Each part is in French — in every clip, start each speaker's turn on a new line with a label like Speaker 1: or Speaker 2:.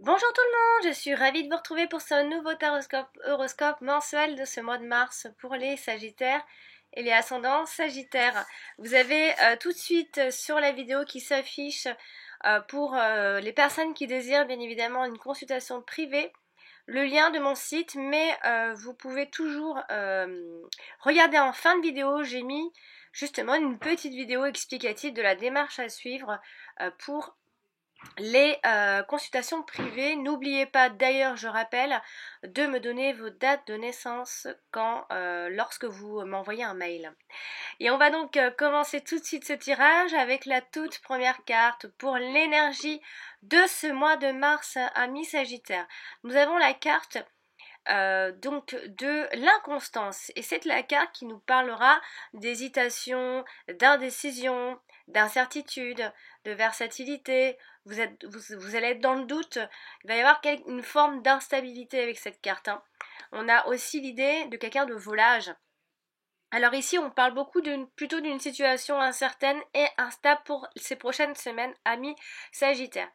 Speaker 1: Bonjour tout le monde, je suis ravie de vous retrouver pour ce nouveau horoscope mensuel de ce mois de mars pour les Sagittaires et les ascendants Sagittaires. Vous avez tout de suite sur la vidéo qui s'affiche pour les personnes qui désirent bien évidemment une consultation privée, le lien de mon site, mais vous pouvez toujours regarder en fin de vidéo, j'ai mis justement une petite vidéo explicative de la démarche à suivre pour les consultations privées. N'oubliez pas d'ailleurs, je rappelle, de me donner vos dates de naissance lorsque vous m'envoyez un mail. Et on va donc commencer tout de suite ce tirage avec la toute première carte pour l'énergie de ce mois de mars, amis Sagittaire. Nous avons la carte donc de l'inconstance, et c'est la carte qui nous parlera d'hésitation, d'indécision, d'incertitude, de versatilité. Vous allez être dans le doute, il va y avoir une forme d'instabilité avec cette carte, hein. On a aussi l'idée de quelqu'un de volage. Alors ici on parle plutôt d'une situation incertaine et instable pour ces prochaines semaines, amis Sagittaires.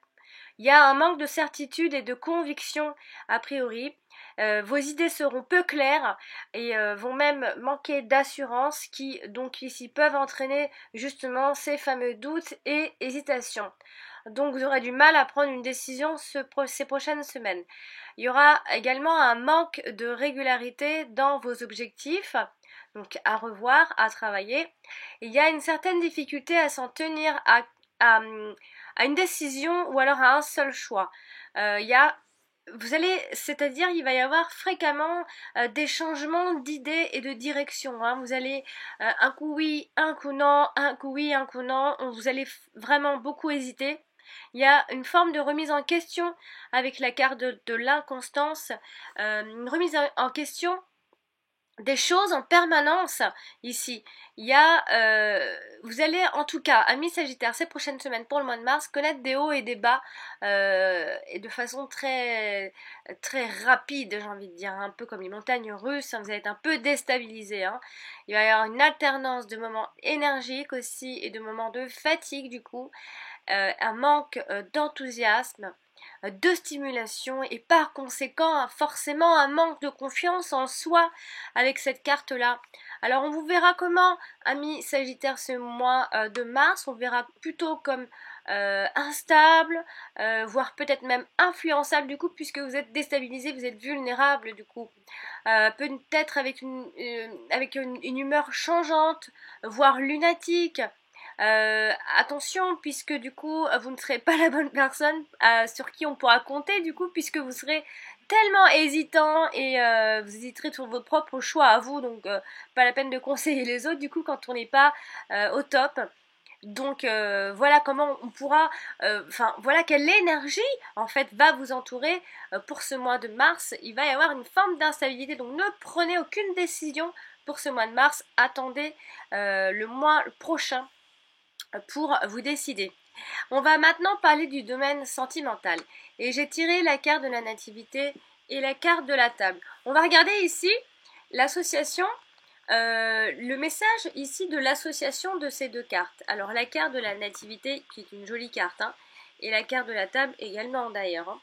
Speaker 1: Il y a un manque de certitude et de conviction a priori. Vos idées seront peu claires et vont même manquer d'assurance qui donc ici peuvent entraîner justement ces fameux doutes et hésitations. Donc vous aurez du mal à prendre une décision ces prochaines semaines. Il y aura également un manque de régularité dans vos objectifs, donc à revoir, à travailler. Il y a une certaine difficulté à s'en tenir à une décision ou alors à un seul choix. C'est-à-dire il va y avoir fréquemment des changements d'idées et de direction, hein. Vous allez un coup oui, un coup non, un coup oui, un coup non. Vous allez vraiment beaucoup hésiter. Il y a une forme de remise en question avec la carte de l'inconstance, une remise en question des choses en permanence ici. Vous allez en tout cas, amis Sagittaires, ces prochaines semaines pour le mois de mars, connaître des hauts et des bas et de façon très très rapide, j'ai envie de dire, un peu comme les montagnes russes, hein. Vous allez être un peu déstabilisé, hein. Il va y avoir une alternance de moments énergiques aussi et de moments de fatigue du coup, un manque d'enthousiasme, de stimulation et par conséquent forcément un manque de confiance en soi avec cette carte là. Alors on vous verra comment, amis Sagittaire, ce mois de mars, on verra plutôt comme instable, voire peut-être même influençable du coup, puisque vous êtes déstabilisé, vous êtes vulnérable du coup, peut-être avec une humeur changeante, voire lunatique. Attention, puisque du coup vous ne serez pas la bonne personne sur qui on pourra compter du coup, puisque vous serez tellement hésitant et vous hésiterez sur votre propre choix à vous, donc pas la peine de conseiller les autres du coup quand on n'est pas au top. Donc voilà comment on pourra, voilà quelle énergie en fait va vous entourer pour ce mois de mars. Il va y avoir une forme d'instabilité, donc ne prenez aucune décision pour ce mois de mars, attendez le mois prochain pour vous décider. On va maintenant parler du domaine sentimental. Et j'ai tiré la carte de la nativité et la carte de la table. On va regarder ici l'association, le message ici de l'association de ces deux cartes. Alors la carte de la nativité qui est une jolie carte, hein, et la carte de la table également d'ailleurs, hein.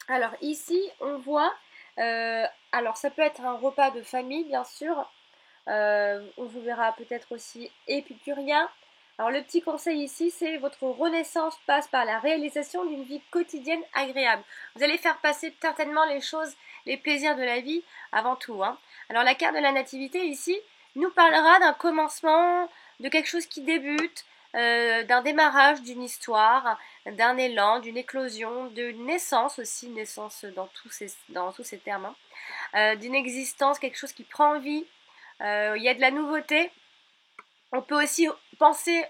Speaker 1: Alors ici on voit, alors ça peut être un repas de famille bien sûr, on vous verra peut-être aussi épicurien. Alors le petit conseil ici, c'est votre renaissance passe par la réalisation d'une vie quotidienne agréable. Vous allez faire passer certainement les choses, les plaisirs de la vie avant tout, hein. Alors la carte de la nativité ici nous parlera d'un commencement, de quelque chose qui débute, d'un démarrage d'une histoire, d'un élan, d'une éclosion, d'une naissance aussi, naissance dans tous ces termes, hein. D'une existence, quelque chose qui prend vie. Il y a de la nouveauté. On peut aussi penser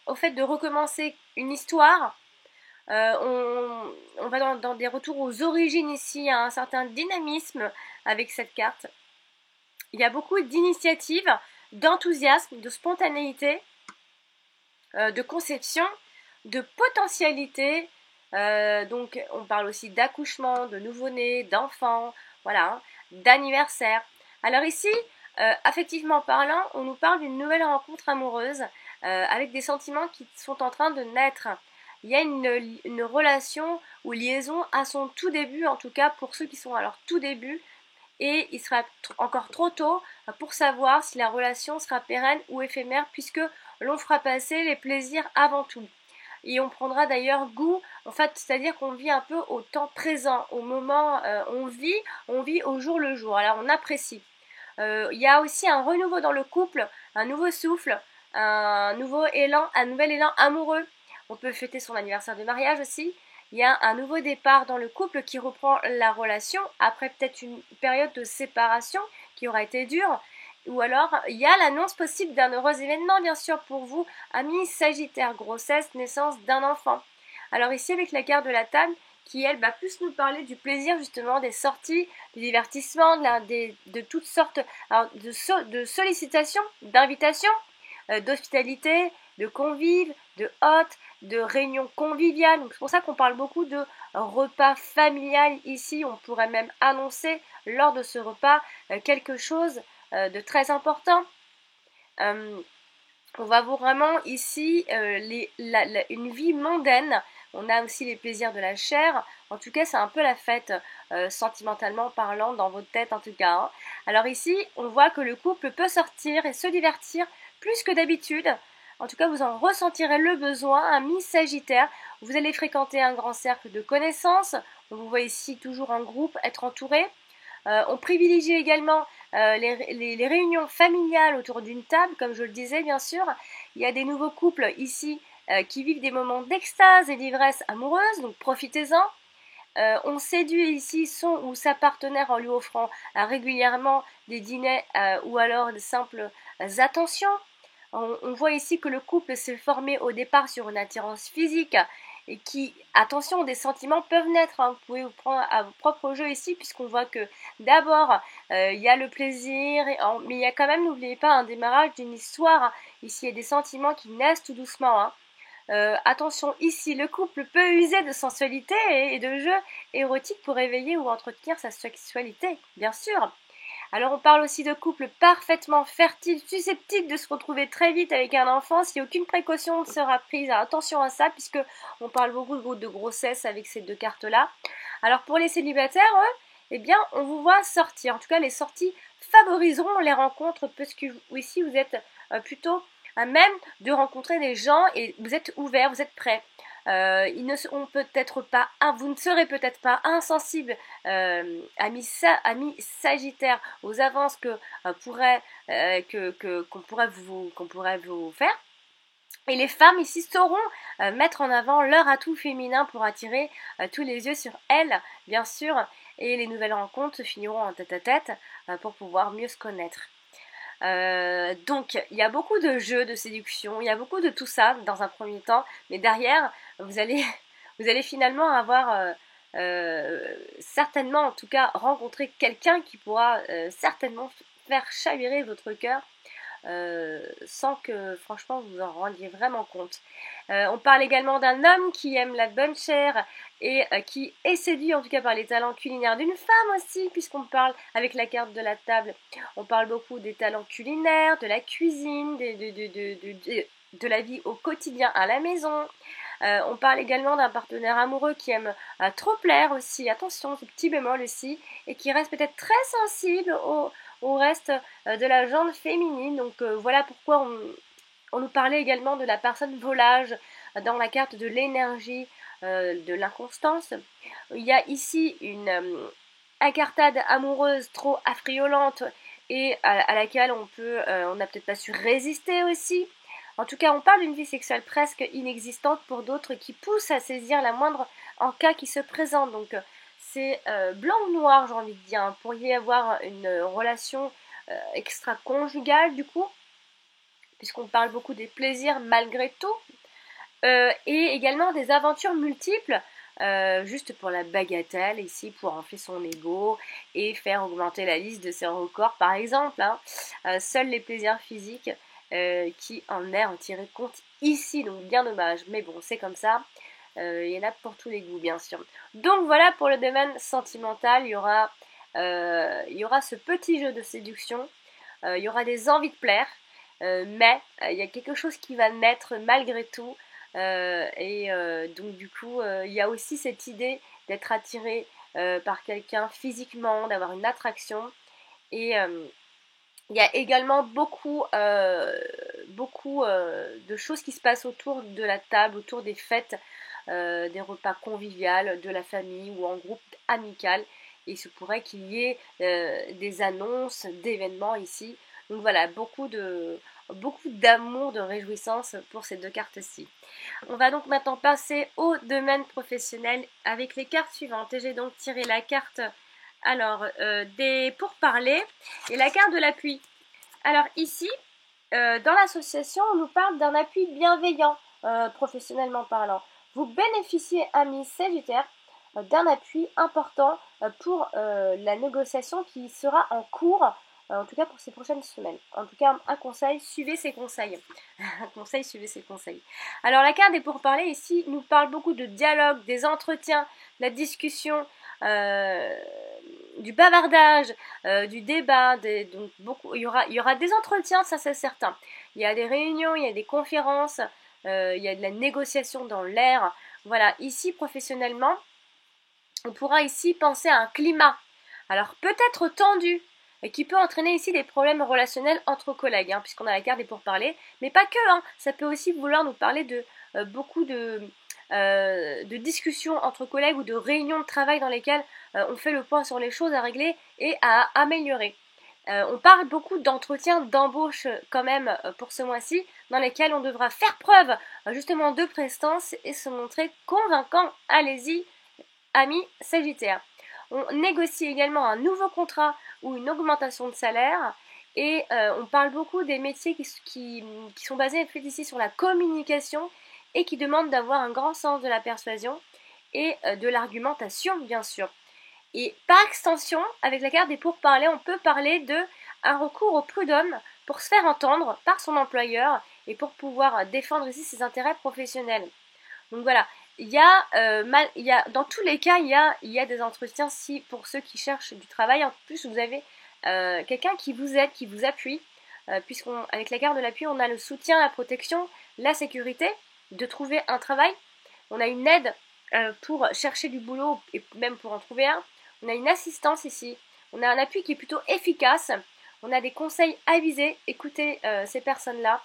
Speaker 1: au fait de recommencer une histoire. On va dans des retours aux origines ici, à un certain dynamisme avec cette carte. Il y a beaucoup d'initiatives, d'enthousiasme, de spontanéité, de conception, de potentialité. Donc on parle aussi d'accouchement, de nouveau-né, d'enfant, voilà, hein, d'anniversaire. Alors ici, affectivement parlant, on nous parle d'une nouvelle rencontre amoureuse avec des sentiments qui sont en train de naître. il y a une relation ou liaison à son tout début, en tout cas pour ceux qui sont à leur tout début, et il sera encore trop tôt pour savoir si la relation sera pérenne ou éphémère, puisque l'on fera passer les plaisirs avant tout. Et on prendra d'ailleurs goût, en fait, c'est-à-dire qu'on vit un peu au temps présent, au moment, on vit au jour le jour, alors on apprécie. Il y a aussi un renouveau dans le couple, un nouveau souffle, un nouveau élan, un nouvel élan amoureux. On peut fêter son anniversaire de mariage aussi. Il y a un nouveau départ dans le couple qui reprend la relation après peut-être une période de séparation qui aura été dure. Ou alors, il y a l'annonce possible d'un heureux événement, bien sûr, pour vous, amis Sagittaire, grossesse, naissance d'un enfant. Alors ici, avec la carte de la table, qui elle va plus nous parler du plaisir justement des sorties, du divertissement, de toutes sortes de sollicitations, d'invitations, d'hospitalité, de convives, de hôtes, de réunions conviviales. Donc c'est pour ça qu'on parle beaucoup de repas familial ici. On pourrait même annoncer lors de ce repas quelque chose de très important. On va voir vraiment ici une vie mondaine. On a aussi les plaisirs de la chair. En tout cas, c'est un peu la fête, sentimentalement parlant, dans votre tête en tout cas. Hein. Alors ici, on voit que le couple peut sortir et se divertir plus que d'habitude. En tout cas, vous en ressentirez le besoin, un mi-sagittaire. Vous allez fréquenter un grand cercle de connaissances. On vous voit ici toujours en groupe, être entouré. On privilégie également les réunions familiales autour d'une table, comme je le disais bien sûr. Il y a des nouveaux couples ici qui vivent des moments d'extase et d'ivresse amoureuse, donc profitez-en. On séduit ici son ou sa partenaire en lui offrant régulièrement des dîners ou alors de simples attentions. On voit ici que le couple s'est formé au départ sur une attirance physique et qui, attention, des sentiments peuvent naître. Hein. Vous pouvez vous prendre à vos propres jeux ici, puisqu'on voit que d'abord, il y a le plaisir, mais il y a quand même, n'oubliez pas, un démarrage d'une histoire. Hein. Ici, il y a des sentiments qui naissent tout doucement. Hein. Attention, ici, le couple peut user de sensualité et de jeux érotiques pour éveiller ou entretenir sa sexualité, bien sûr. Alors on parle aussi de couples parfaitement fertiles, susceptibles de se retrouver très vite avec un enfant si aucune précaution ne sera prise. Attention à ça puisque on parle beaucoup de grossesse avec ces deux cartes-là. Alors pour les célibataires, eux, eh bien on vous voit sortir. En tout cas les sorties favoriseront les rencontres parce que ici vous êtes plutôt à même de rencontrer des gens et vous êtes ouvert, vous êtes prêt. Ils ne seront peut-être pas, vous ne serez peut-être pas insensible, amis Sagittaire, aux avances qu'on pourrait vous faire. Et les femmes ici sauront mettre en avant leur atout féminin pour attirer tous les yeux sur elles, bien sûr. Et les nouvelles rencontres se finiront en tête-à-tête pour pouvoir mieux se connaître. Donc il y a beaucoup de jeux de séduction, il y a beaucoup de tout ça dans un premier temps, mais derrière vous allez finalement avoir certainement en tout cas rencontrer quelqu'un qui pourra certainement faire chavirer votre cœur sans que franchement vous en rendiez vraiment compte. On parle également d'un homme qui aime la bonne chair et qui est séduit en tout cas par les talents culinaires d'une femme aussi, puisqu'on parle avec la carte de la table, on parle beaucoup des talents culinaires, de la cuisine, de la vie au quotidien à la maison. On parle également d'un partenaire amoureux qui aime trop plaire aussi, attention, ce petit bémol aussi, et qui reste peut-être très sensible au reste de la gente féminine. Donc voilà pourquoi on nous parlait également de la personne volage dans la carte de l'énergie, de l'inconstance. Il y a ici une incartade amoureuse trop affriolante et à laquelle on n'a peut-être pas su résister aussi. En tout cas, on parle d'une vie sexuelle presque inexistante pour d'autres qui poussent à saisir la moindre en cas qui se présente. Donc c'est blanc ou noir, j'ai envie de dire. Vous pourriez avoir une relation extra-conjugale du coup, puisqu'on parle beaucoup des plaisirs malgré tout, et également des aventures multiples, juste pour la bagatelle, ici pour enfler son ego et faire augmenter la liste de ses records par exemple. Hein. Seuls les plaisirs physiques qui en est en tiré compte ici, donc bien dommage, mais bon c'est comme ça. Il y en a pour tous les goûts bien sûr. Donc voilà pour le domaine sentimental, il y aura ce petit jeu de séduction, il y aura des envies de plaire, mais il y a quelque chose qui va naître malgré tout Donc du coup, il y a aussi cette idée d'être attiré par quelqu'un physiquement, d'avoir une attraction. Et il y a également beaucoup de choses qui se passent autour de la table, autour des fêtes, des repas conviviaux, de la famille ou en groupe amical. Et il se pourrait qu'il y ait des annonces d'événements ici. Donc voilà, beaucoup d'amour, de réjouissance pour ces deux cartes-ci. On va donc maintenant passer au domaine professionnel avec les cartes suivantes. Et j'ai donc tiré la carte des pourparlers et la carte de l'appui. Alors ici, dans l'association, on nous parle d'un appui bienveillant, professionnellement parlant. Vous bénéficiez, amis Sagittaires, d'un appui important pour la négociation qui sera en cours, en tout cas pour ces prochaines semaines. En tout cas, un conseil, suivez ces conseils. Un conseil, suivez ces conseils. Alors la carte des pourparlers ici nous parle beaucoup de dialogue, des entretiens, de la discussion, du bavardage, du débat, donc beaucoup, il y aura des entretiens, ça c'est certain. Il y a des réunions, il y a des conférences, il y a de la négociation dans l'air. Voilà, ici professionnellement, on pourra ici penser à un climat, alors peut-être tendu, et qui peut entraîner ici des problèmes relationnels entre collègues, puisqu'on a la carte des pourparlers, mais pas que, ça peut aussi vouloir nous parler de beaucoup de discussions entre collègues ou de réunions de travail dans lesquelles on fait le point sur les choses à régler et à améliorer. On parle beaucoup d'entretiens d'embauche quand même pour ce mois-ci, dans lesquels on devra faire preuve justement de prestance et se montrer convaincant. Allez-y, amis Sagittaires. On négocie également un nouveau contrat ou une augmentation de salaire. Et on parle beaucoup des métiers qui sont basés ici sur la communication et qui demandent d'avoir un grand sens de la persuasion et de l'argumentation, bien sûr. Et par extension, avec la carte des pourparlers, on peut parler d'un recours au prud'homme pour se faire entendre par son employeur et pour pouvoir défendre ici ses intérêts professionnels. Donc voilà, dans tous les cas, il y a des entretiens si pour ceux qui cherchent du travail. En plus, vous avez quelqu'un qui vous aide, qui vous appuie, puisqu'avec la carte de l'appui, on a le soutien, la protection, la sécurité de trouver un travail. On a une aide pour chercher du boulot et même pour en trouver un. On a une assistance ici. On a un appui qui est plutôt efficace. On a des conseils avisés. Écoutez ces personnes-là.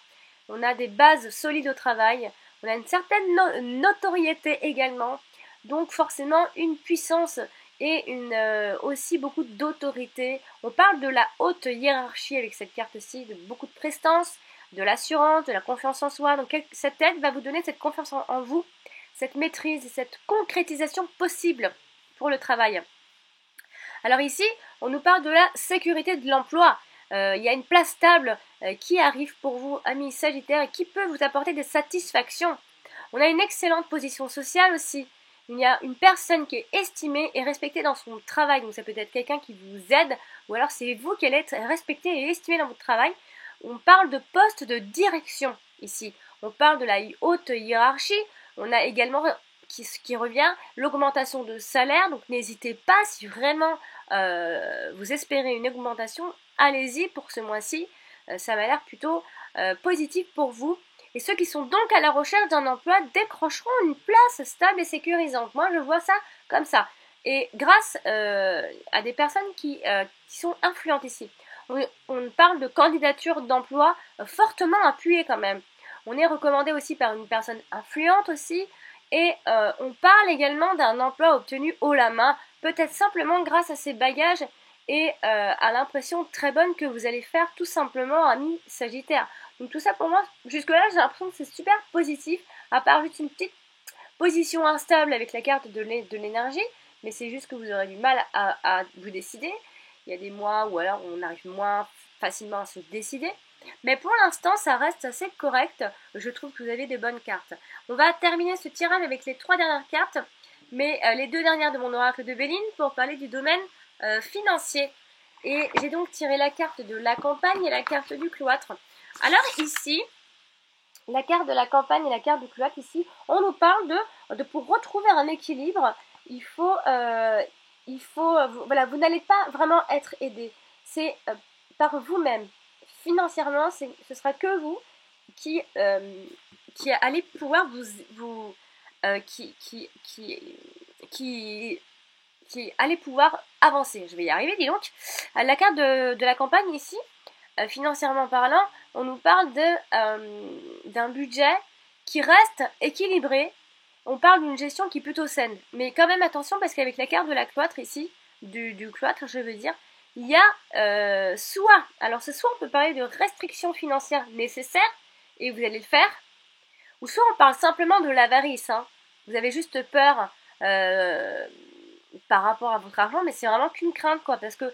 Speaker 1: On a des bases solides au travail. On a une certaine notoriété également. Donc forcément une puissance et aussi beaucoup d'autorité. On parle de la haute hiérarchie avec cette carte-ci, de beaucoup de prestance, de l'assurance, de la confiance en soi. Donc cette aide va vous donner cette confiance en vous, cette maîtrise et cette concrétisation possible pour le travail. Alors ici, on nous parle de la sécurité de l'emploi. Il y a une place stable qui arrive pour vous, amis Sagittaires, et qui peut vous apporter des satisfactions. On a une excellente position sociale aussi. Il y a une personne qui est estimée et respectée dans son travail. Donc ça peut être quelqu'un qui vous aide, ou alors c'est vous qui allez être respecté et estimé dans votre travail. On parle de poste de direction ici. On parle de la haute hiérarchie. On a également qui revient l'augmentation de salaire. Donc n'hésitez pas, si vraiment vous espérez une augmentation, allez-y pour ce mois-ci. Ça m'a l'air plutôt positif pour vous. Et ceux qui sont donc à la recherche d'un emploi décrocheront une place stable et sécurisante. Moi, je vois ça comme ça. Et grâce à des personnes qui sont influentes ici. On parle de candidature d'emploi fortement appuyée quand même. On est recommandé aussi par une personne influente aussi. Et on parle également d'un emploi obtenu haut la main, peut-être simplement grâce à ses bagages et à l'impression très bonne que vous allez faire tout simplement, amis Sagittaire. Donc tout ça pour moi, jusque-là, j'ai l'impression que c'est super positif, à part juste une petite position instable avec la carte de l'énergie, mais c'est juste que vous aurez du mal à vous décider. Il y a des mois où alors on arrive moins facilement à se décider. Mais pour l'instant, ça reste assez correct. Je trouve que vous avez des bonnes cartes. On va terminer ce tirage avec les 3 dernières cartes, mais les 2 dernières de mon oracle de Béline pour parler du domaine financier. Et j'ai donc tiré la carte de la campagne et la carte du cloître. Alors ici, la carte de la campagne et la carte du cloître, ici, on nous parle de pour retrouver un équilibre, il faut voilà, vous n'allez pas vraiment être aidé. C'est par vous-même. Financièrement, ce sera que vous qui qui allez pouvoir qui allez pouvoir avancer. Je vais y arriver, dis donc. La carte de la campagne ici, financièrement parlant, on nous parle d'un budget qui reste équilibré. On parle d'une gestion qui est plutôt saine. Mais quand même attention parce qu'avec la carte de la cloître ici, du cloître je veux dire, il y a alors ce soit on peut parler de restrictions financières nécessaires, et vous allez le faire, ou soit on parle simplement de l'avarice. Hein. Vous avez juste peur par rapport à votre argent, mais c'est vraiment qu'une crainte, quoi, parce que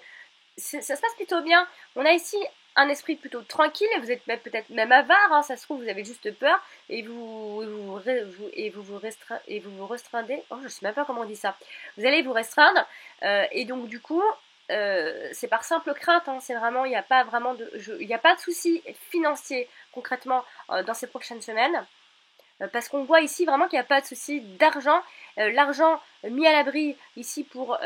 Speaker 1: ça se passe plutôt bien. On a ici un esprit plutôt tranquille, et vous êtes peut-être même avare, hein, ça se trouve, vous avez juste peur, et vous restreindez. Oh, je sais même pas comment on dit ça. Vous allez vous restreindre, et donc du coup, c'est par simple crainte, hein, c'est vraiment, il n'y a pas vraiment il n'y a pas de souci financier concrètement dans ces prochaines semaines. Parce qu'on voit ici vraiment qu'il n'y a pas de souci d'argent. L'argent mis à l'abri ici pour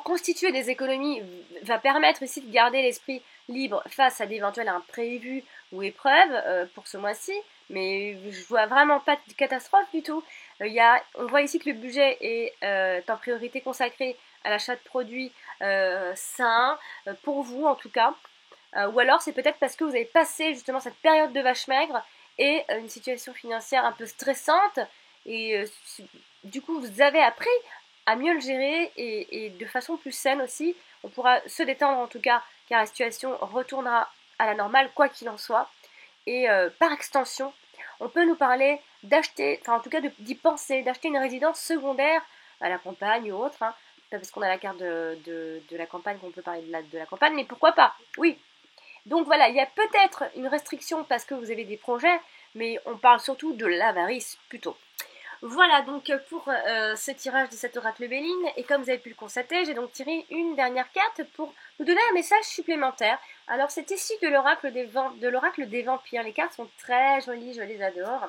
Speaker 1: constituer des économies va permettre ici de garder l'esprit libre face à d'éventuels imprévus ou épreuves pour ce mois-ci. Mais je vois vraiment pas de catastrophe du tout. On voit ici que le budget est en priorité consacré à l'achat de produits sains, pour vous en tout cas. Ou alors c'est peut-être parce que vous avez passé justement cette période de vache maigre et une situation financière un peu stressante, et du coup vous avez appris à mieux le gérer, et de façon plus saine aussi. On pourra se détendre en tout cas car la situation retournera à la normale quoi qu'il en soit. Et par extension, on peut nous parler d'acheter, enfin en tout cas d'y penser, d'acheter une résidence secondaire à la campagne ou autre. Hein. Pas parce qu'on a la carte de la campagne qu'on peut parler de la campagne, mais pourquoi pas? Oui, donc voilà, il y a peut-être une restriction parce que vous avez des projets, mais on parle surtout de l'avarice plutôt. Voilà donc pour ce tirage de cet oracle Béline, et comme vous avez pu le constater, j'ai donc tiré une dernière carte pour nous donner un message supplémentaire. Alors c'est issu de l'oracle des vampires. Les cartes sont très jolies, je les adore,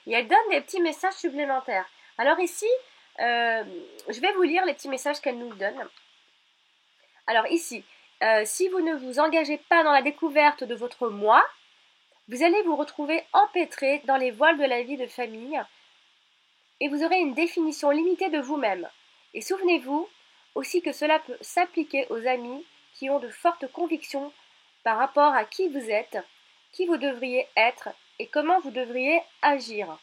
Speaker 1: et elles donnent des petits messages supplémentaires. Alors ici, je vais vous lire les petits messages qu'elles nous donnent. Alors ici, si vous ne vous engagez pas dans la découverte de votre moi, vous allez vous retrouver empêtré dans les voiles de la vie de famille, et vous aurez une définition limitée de vous-même. Et souvenez-vous aussi que cela peut s'appliquer aux amis qui ont de fortes convictions par rapport à qui vous êtes, qui vous devriez être et comment vous devriez agir.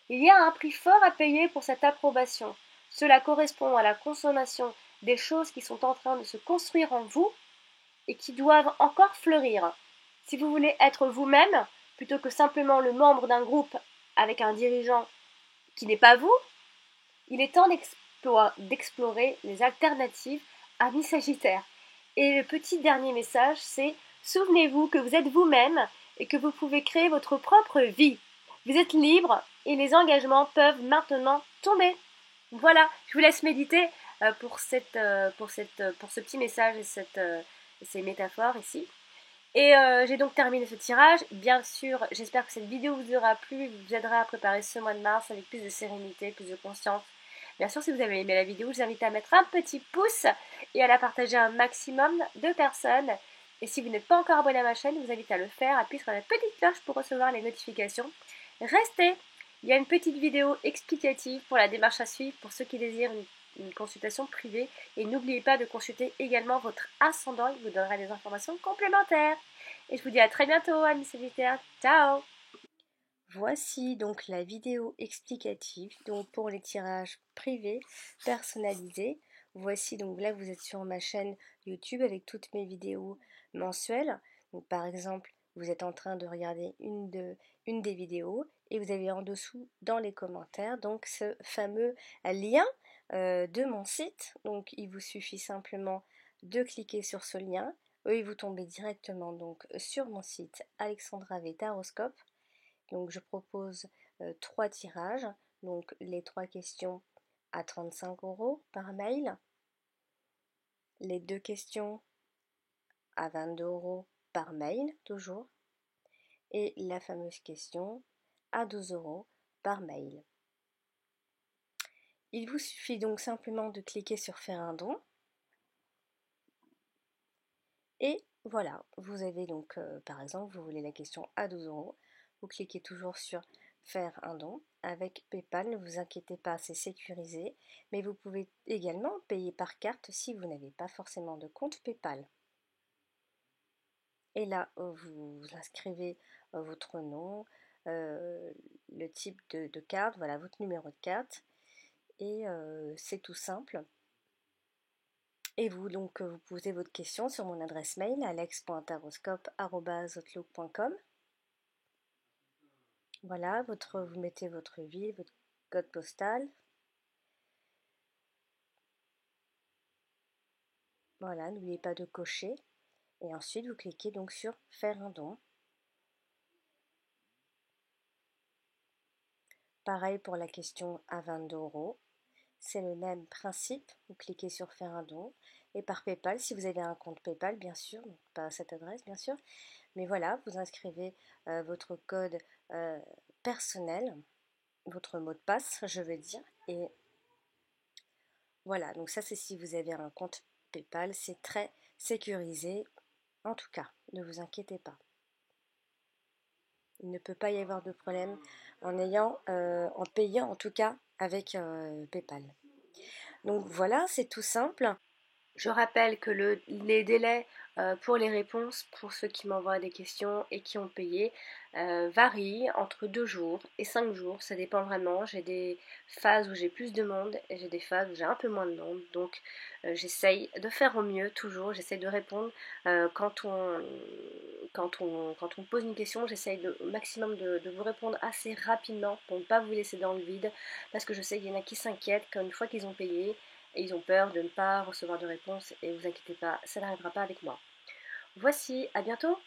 Speaker 1: Il y a un prix fort à payer pour cette approbation. Cela correspond à la consommation des choses qui sont en train de se construire en vous et qui doivent encore fleurir. Si vous voulez être vous-même, plutôt que simplement le membre d'un groupe avec un dirigeant qui n'est pas vous, il est temps d'explorer les alternatives, amis Sagittaire. Et le petit dernier message, c'est: souvenez-vous que vous êtes vous-même et que vous pouvez créer votre propre vie. Vous êtes libre et les engagements peuvent maintenant tomber. Voilà, je vous laisse méditer pour ce petit message et ces métaphores ici. Et j'ai donc terminé ce tirage. Bien sûr, j'espère que cette vidéo vous aura plu, vous aidera à préparer ce mois de mars avec plus de sérénité, plus de conscience. Bien sûr, si vous avez aimé la vidéo, je vous invite à mettre un petit pouce et à la partager à un maximum de personnes. Et si vous n'êtes pas encore abonné à ma chaîne, je vous invite à le faire, appuyer sur la petite cloche pour recevoir les notifications. Restez, il y a une petite vidéo explicative pour la démarche à suivre pour ceux qui désirent une consultation privée. Et n'oubliez pas de consulter également votre ascendant, il vous donnera des informations complémentaires. Et je vous dis à très bientôt, amis Sagittaires. Ciao! Voici donc la vidéo explicative donc pour les tirages privés personnalisés. Voici donc là vous êtes sur ma chaîne YouTube avec toutes mes vidéos mensuelles. Donc par exemple, vous êtes en train de regarder une des vidéos et vous avez en dessous dans les commentaires donc ce fameux lien de mon site. Donc il vous suffit simplement de cliquer sur ce lien et vous tombez directement donc sur mon site Alexandra V Taroscope. Donc je propose 3 tirages, donc les 3 questions à 35 € par mail, les 2 questions à 22 € par mail toujours, et la fameuse question à 12 € par mail. Il vous suffit donc simplement de cliquer sur faire un don, et voilà, vous avez donc par exemple, vous voulez la question à 12 €,
Speaker 2: vous cliquez toujours sur faire un don. Avec PayPal, ne vous inquiétez pas, c'est sécurisé, mais vous pouvez également payer par carte si vous n'avez pas forcément de compte PayPal. Et là, vous inscrivez votre nom, le type de carte, voilà votre numéro de carte, et c'est tout simple. Et vous, donc, vous posez votre question sur mon adresse mail alex.taroscope@outlook.com. Voilà, vous mettez votre ville, votre code postal. Voilà, n'oubliez pas de cocher. Et ensuite, vous cliquez donc sur faire un don. Pareil pour la question à 22 euros. C'est le même principe. Vous cliquez sur faire un don. Et par PayPal, si vous avez un compte PayPal, bien sûr, donc pas à cette adresse, bien sûr. Mais voilà, vous inscrivez votre code personnel, votre mot de passe, je veux dire. Et voilà, donc ça c'est si vous avez un compte PayPal, c'est très sécurisé. En tout cas, ne vous inquiétez pas. Il ne peut pas y avoir de problème en payant en tout cas avec PayPal. Donc voilà, c'est tout simple.
Speaker 1: Je rappelle que les délais pour les réponses, pour ceux qui m'envoient des questions et qui ont payé, varient entre 2 jours et 5 jours. Ça dépend vraiment. J'ai des phases où j'ai plus de monde et j'ai des phases où j'ai un peu moins de monde. Donc j'essaye de faire au mieux toujours. J'essaye de répondre quand on pose une question. J'essaye au maximum de vous répondre assez rapidement pour ne pas vous laisser dans le vide. Parce que je sais qu'il y en a qui s'inquiètent qu'une fois qu'ils ont payé, et ils ont peur de ne pas recevoir de réponse et vous inquiétez pas, ça n'arrivera pas avec moi. Voici, à bientôt!